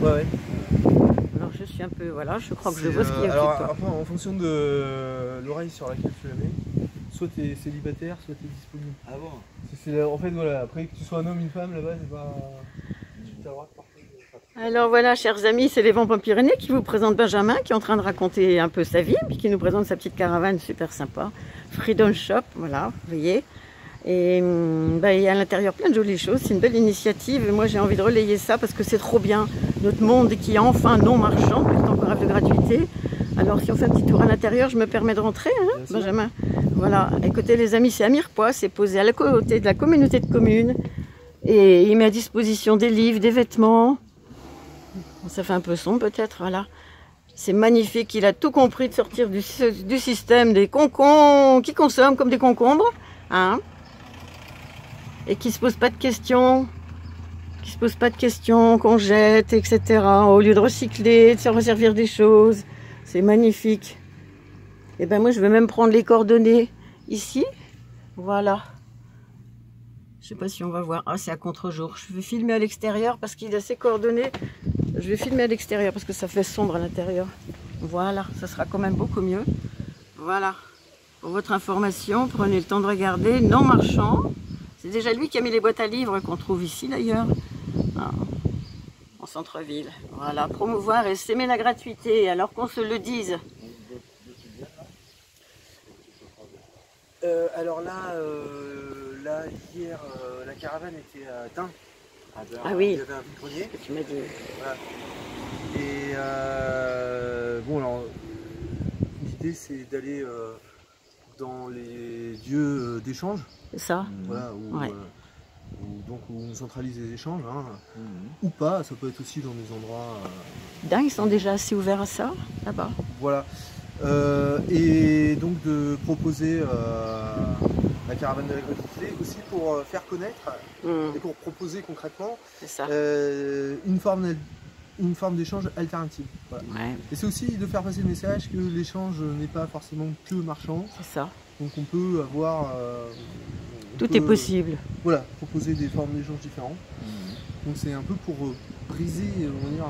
Ouais, ouais. Alors je suis un peu, voilà, je crois que je vois ce qu'il y a alors, écrit. enfin, en fonction de l'oreille sur laquelle tu la mets, soit tu es célibataire, soit tu es disponible. Ah bon? En fait, voilà, après que tu sois un homme, une femme, là-bas, c'est pas. Tu as le droit de porter. Alors voilà, chers amis, c'est les Vents Pyrénées qui vous présente Benjamin, qui est en train de raconter un peu sa vie, puis qui nous présente sa petite caravane super sympa. Freedom Shop, voilà, vous voyez. Et il y a à l'intérieur plein de jolies choses, c'est une belle initiative, et moi j'ai envie de relayer ça parce que c'est trop bien. Notre monde qui est enfin non marchand, est encore rêve de gratuité. Alors si on fait un petit tour à l'intérieur, je me permets de rentrer, hein, Benjamin. Voilà, écoutez les amis, c'est à Mirepoix, c'est posé à la côté de la communauté de communes, et il met à disposition des livres, des vêtements. Ça fait un peu sombre peut-être, voilà. C'est magnifique, il a tout compris de sortir du système des concons qui consomment comme des concombres, hein, et qui se posent pas de questions, qu'on jette, etc. Au lieu de recycler, de se resservir des choses, c'est magnifique. Et ben moi je vais même prendre les coordonnées ici, voilà. Je sais pas si on va voir, ah c'est à contre-jour. Je vais filmer à l'extérieur parce qu'il a ses coordonnées. Je vais filmer à l'extérieur parce que ça fait sombre à l'intérieur. Voilà, ça sera quand même beaucoup mieux. Voilà. Pour votre information, prenez le temps de regarder. Non marchand. C'est déjà lui qui a mis les boîtes à livres qu'on trouve ici d'ailleurs. En centre-ville. Voilà. Promouvoir et s'aimer la gratuité alors qu'on se le dise. Alors là, hier, la caravane était à Tain. Ah oui, il y avait un vide-grenier. tu m'as dit. Voilà. Et bon, alors, l'idée c'est d'aller dans les lieux d'échange. C'est ça. Voilà, Ouais. où on centralise les échanges, hein, ou pas, ça peut être aussi dans des endroits. Dingue, ils sont déjà assez ouverts à ça, là-bas. Voilà. Et donc de proposer la caravane de la gratuité aussi pour faire connaître et pour proposer concrètement une forme d'échange alternative. Voilà. Ouais. Et c'est aussi de faire passer le message que l'échange n'est pas forcément que marchand. C'est ça. Donc on peut avoir... Tout est possible. Voilà, proposer des formes d'échange différentes. Donc c'est un peu pour briser, on va dire,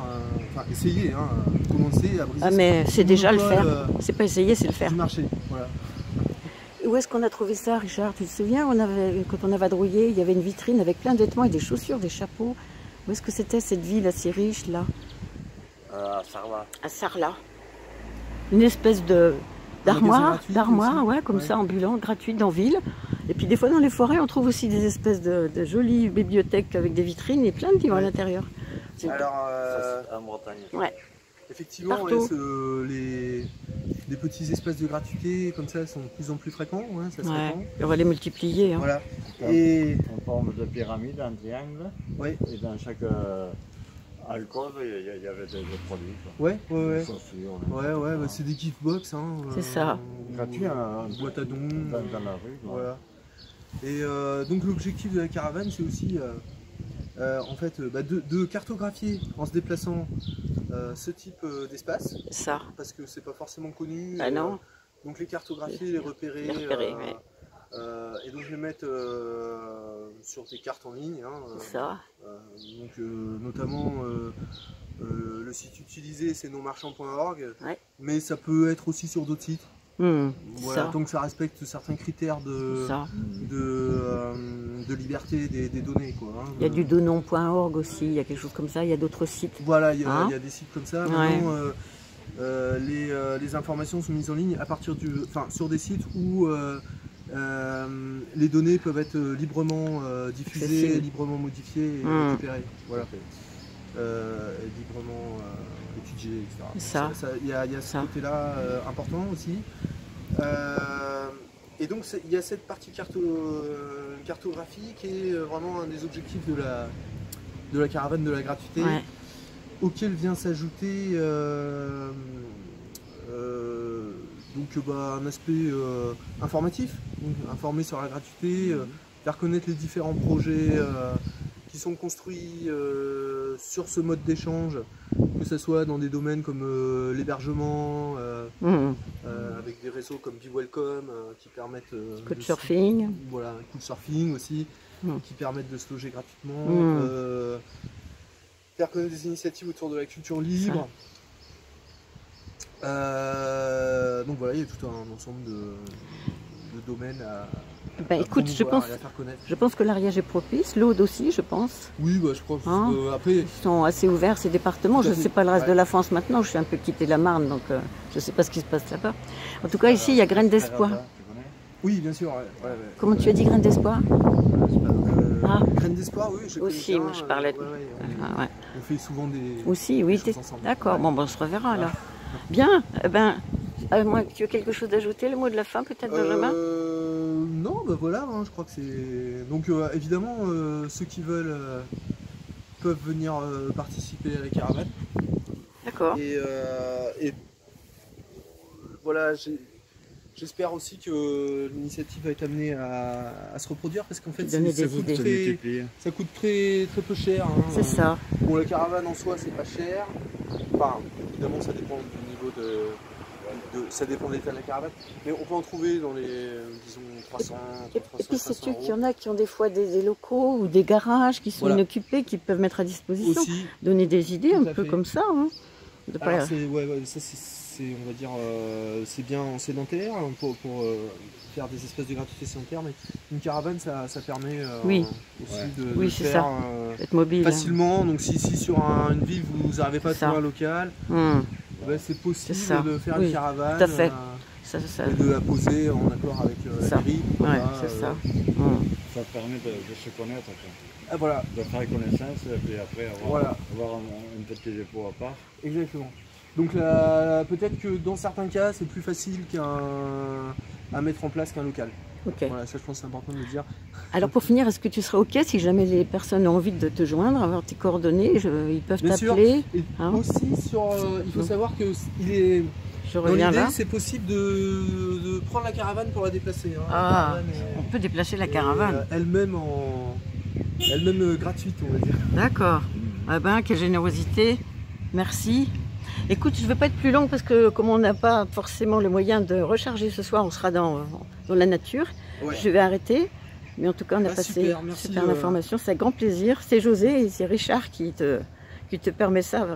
enfin essayer, hein, commencer à briser. Ah mais c'est déjà le faire. C'est pas essayer, c'est le faire. Du marché, voilà. Où est-ce qu'on a trouvé ça, Richard? Tu te souviens, quand on a vadrouillé, il y avait une vitrine avec plein de vêtements et des chaussures, des chapeaux. Où est-ce que c'était cette ville assez riche là? À Sarlat. À Sarlat. Une espèce d'armoire, ouais, comme ça, ambulante, gratuite dans ville. Et puis des fois dans les forêts, on trouve aussi des espèces de jolies bibliothèques avec des vitrines et plein de livres à l'intérieur. Alors, en Bretagne. Ouais. Effectivement, les petits espaces de gratuité comme ça sont de plus en plus fréquents. Hein, ça se répand. Et on va les multiplier. Hein. Voilà. Et en forme de pyramide, en triangle. Oui. Et dans chaque alcôve, il y avait des produits. Ouais. Des chaussures. Ouais, bah, c'est des gift box. Hein, c'est ça. Gratuit, boîte à dons. Dans la rue. Voilà. Et donc l'objectif de la caravane, c'est aussi en fait de cartographier en se déplaçant ce type d'espace. Ça. Parce que c'est pas forcément connu. Bah non. Donc les cartographier, les repérer. Ouais. Et donc les mettre sur des cartes en ligne. Hein, ça. Donc notamment le site utilisé c'est nonmarchand.org, mais ça peut être aussi sur d'autres sites. Voilà, donc ça respecte certains critères de liberté des données. Quoi, hein. Il y a du donon.org aussi, il y a quelque chose comme ça, il y a d'autres sites. Voilà, il y a des sites comme ça. Maintenant, les informations sont mises en ligne à partir sur des sites où les données peuvent être librement diffusées, librement modifiées et récupérées. Voilà. Librement étudiées, etc. Il y a ce côté-là important aussi. Et donc il y a cette partie cartographie qui est vraiment un des objectifs de la caravane de la gratuité, auquel vient s'ajouter un aspect informatif, donc, informer sur la gratuité, faire connaître les différents projets qui sont construits sur ce mode d'échange, que ce soit dans des domaines comme l'hébergement, avec des réseaux comme Be Welcome qui permettent Couchsurfing. Voilà, Couchsurfing aussi, qui permettent de se loger gratuitement. faire connaître des initiatives autour de la culture libre. Donc voilà, il y a tout un ensemble de domaines à écoute, je pense que l'Ariège est propice, l'Aude aussi, je pense. Oui, bah, je crois que Hein après... Ils sont assez ouverts, ces départements. Je ne sais pas le reste de la France maintenant, je suis un peu quitté la Marne, donc je ne sais pas ce qui se passe là-bas. En tout cas, ici, il y a Graines d'Espoir. Oui, bien sûr. Comment tu as dit Graines d'Espoir? Graines d'Espoir, oui, je aussi, moi, je parlais de... on fait souvent des... Aussi, oui, d'accord, bon, on se reverra là. Bien, tu as quelque chose d'ajouter, le mot de la fin peut-être, Benjamin? Non, bah voilà, hein, je crois que c'est... Donc évidemment, ceux qui veulent peuvent venir participer à la caravane. D'accord. Et voilà, j'espère aussi que l'initiative va être amenée à se reproduire parce qu'en fait ça coûte très peu cher. Hein. C'est ça. Bon, la caravane en soi c'est pas cher. Enfin, évidemment ça dépend du niveau ça dépend de l'état de la caravane. Mais on peut en trouver dans les, disons, 300, 300, et puis sais-tu qu'il y en a qui ont des fois des locaux ou des garages qui sont inoccupés, qui peuvent mettre à disposition. Aussi, donner des idées un peu comme ça. Hein, alors ça c'est, on va dire, c'est bien sédentaire hein, pour faire des espèces de gratuité sédentaire, mais une caravane ça permet aussi de faire être mobile, facilement. Hein. Donc si sur une ville vous n'arrivez pas à trouver un local, c'est possible de faire une caravane tout à fait. Et de la poser en accord avec la mairie. C'est ça. Ça permet de se connaître. Voilà. De faire connaissance et après avoir un petit dépôt à part. Exactement. Donc peut-être que dans certains cas c'est plus facile à mettre en place qu'un local. Voilà, ça je pense que c'est important de le dire. Alors pour finir, est-ce que tu serais OK si jamais les personnes ont envie de te joindre, avoir tes coordonnées, ils peuvent t'appeler? Et aussi il faut savoir que dans l'idée c'est possible de prendre la caravane pour la déplacer. Hein. On peut déplacer la caravane. Elle-même gratuite, on va dire. D'accord. Ah ben, quelle générosité. Merci. Écoute, je ne vais pas être plus longue parce que comme on n'a pas forcément le moyen de recharger ce soir, on sera dans la nature. Je vais arrêter. Mais en tout cas, on a passé super information. C'est un grand plaisir. C'est José et c'est Richard qui te permet ça.